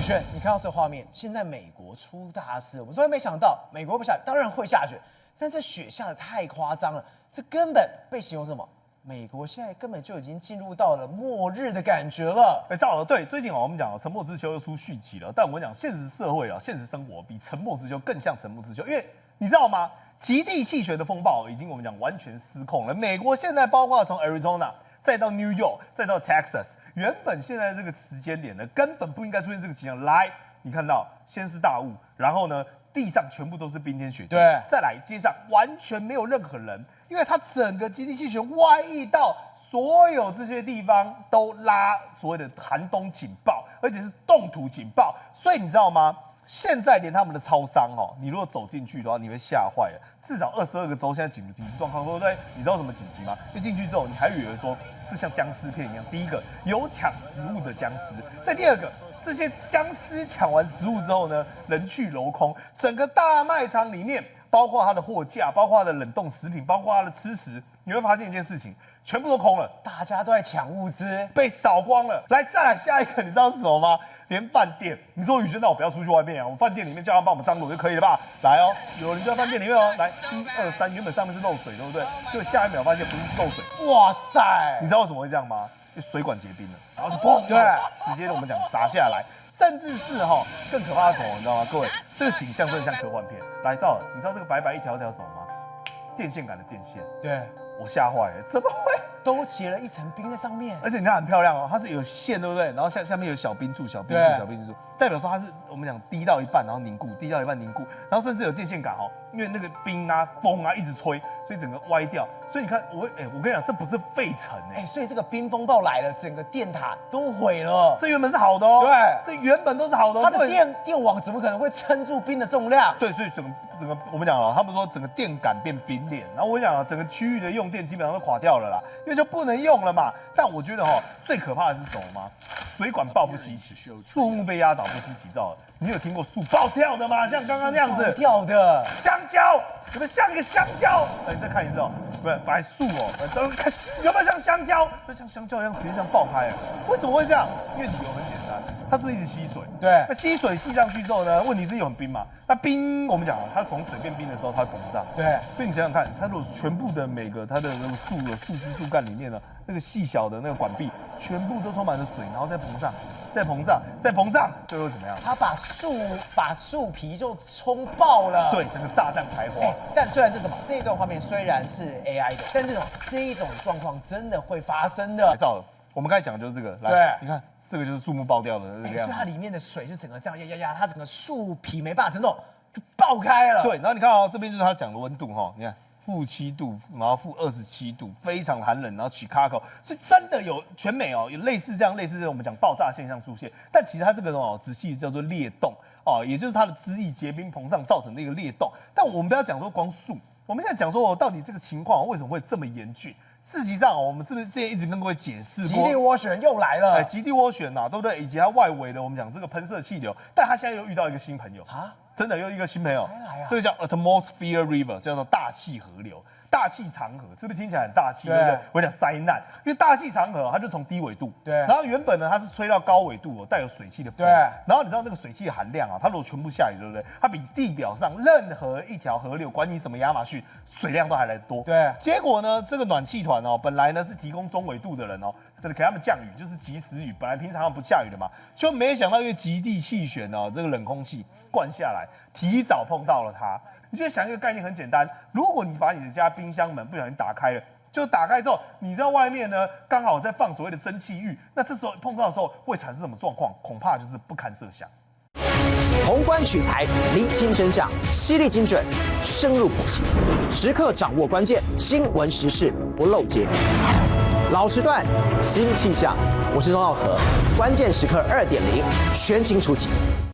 宇轩，你看到这画面，现在美国出大事，我们从来没想到美国不下雪，当然会下雪，但这雪下的太夸张了，这根本被形容什么？美国现在根本就已经进入到了末日的感觉了。赵老对，最近我们讲沉默之丘又出续集了，但我们讲现实社会现实生活比沉默之丘更像沉默之丘，因为你知道吗？极地气旋的风暴已经我们讲完全失控了。美国现在包括从 Arizona 再到 New York 再到 Texas， 原本现在这个时间点呢，根本不应该出现这个情况。来，你看到先是大雾，然后呢，地上全部都是冰天雪地，对，再来街上完全没有任何人，因为它整个极地气旋外溢到所有这些地方都拉所谓的寒冬警报，而且是冻土警报，所以你知道吗？现在连他们的超商你如果走进去的话，你会吓坏了。至少22个州现在紧急状况，对不对？你知道什么紧急吗？就进去之后，你还以为说是像僵尸片一样，第一个有抢食物的僵尸，再第二个。这些僵尸抢完食物之后呢，人去楼空，整个大卖场里面，包括它的货架，包括它的冷冻食品，包括它的吃食，你会发现一件事情，全部都空了，大家都在抢物资，被扫光了。来，再来下一个，你知道是什么吗？连饭店，你说宇轩，那我不要出去外面啊，我饭店里面叫他帮我们张罗就可以了吧？来哦，有人就在饭店里面哦，来1、2、3，原本上面是漏水，对不对？就下一秒发现不是漏水，哇塞！你知道为什么会这样吗？因为水管结冰了，然后就砰，对，直接我们讲砸下来，甚至是更可怕的什么，你知道吗？各位，这个景象真的像科幻片。来，赵，你知道这个白白一条一条什么吗？电线杆的电线。对，我吓坏了，怎么会？都结了一层冰在上面，而且你看很漂亮它是有线，对不对？然后下面有小冰柱，小冰柱，小冰柱，代表说它是我们讲滴到一半，然后凝固，滴到一半凝固，然后甚至有电线杆因为那个冰啊、风啊一直吹，所以整个歪掉。所以你看，我跟你讲，这不是废城所以这个冰风暴来了，整个电塔都毁了。这原本是好的对，这原本都是好的它的电网怎么可能会撑住冰的重量？对，所以整个我们讲了，他们说整个电杆变冰脸，然后我讲整个区域的用电基本上都垮掉了啦，因为就不能用了嘛。但我觉得最可怕的是什么吗？水管爆不稀奇，树木被压倒不稀奇，知道？你有听过树爆掉的吗？像刚刚那样子爆掉的香蕉，有没有像一个香蕉？你再看一次不是白树看有没有像香蕉？就像香蕉一样直接这样爆开了。为什么会这样？因为理由很简单，它是不是一直吸水？对，那吸水吸上去之后呢，问题是有很冰嘛？那冰我们讲它从水变冰的时候，它会膨胀。对，所以你想想看，它如果全部的每个它的那个树枝树干里面呢，那个细小的那个管壁全部都充满了水，然后再膨胀，再膨胀，再膨胀，最后怎么样？它把树皮就冲爆了，对，整个炸弹开花。但虽然是什么，这一段画面虽然是 AI 的，但这一种状况真的会发生的。我们刚才讲的就是这个，来，对，你看这个就是树木爆掉的这个样子，所以它里面的水就整个这样压，它整个树皮没办法承受，就爆开了。对，然后你看这边就是他讲的温度你看。-7度，然后-27度，非常寒冷。然后 Chicago 是真的有全美有类似这样我们讲爆炸现象出现，但其实它这个仔细叫做裂洞也就是它的汁液结冰膨胀造成的一个裂洞。但我们不要讲说光树，我们现在讲说到底这个情况为什么会这么严峻？事实上我们是不是之前一直跟各位解释过，极地涡旋又来了？极地涡旋对不对？以及它外围的我们讲这个喷射气流，但它现在又遇到一个新朋友啊。真的又一个新朋友，这个叫 Atmosphere River， 叫做大气河流、大气长河，是不是听起来很大气？对不对？我讲灾难，因为大气长河它就从低纬度，对，然后原本呢它是吹到高纬度带有水汽的风，对，然后你知道那个水汽的含量它如果全部下雨，对不对？它比地表上任何一条河流，管你什么亚马逊，水量都还来得多。对，结果呢，这个暖气团本来呢是提供中纬度的人给他们降雨，就是及时雨，本来平常不下雨的嘛，就没想到因为极地气旋这个冷空气灌下来，提早碰到了它。你就想一个概念很简单，如果你把你的家冰箱门不小心打开了，就打开之后，你在外面呢刚好在放所谓的蒸汽浴，那这时候碰到的时候会产生什么状况？恐怕就是不堪设想。宏观取材，厘清真相，犀利精准，深入剖析，时刻掌握关键，新闻时事不漏接。老时段，新气象，我是钟浩和，关键时刻2.0，全新出击。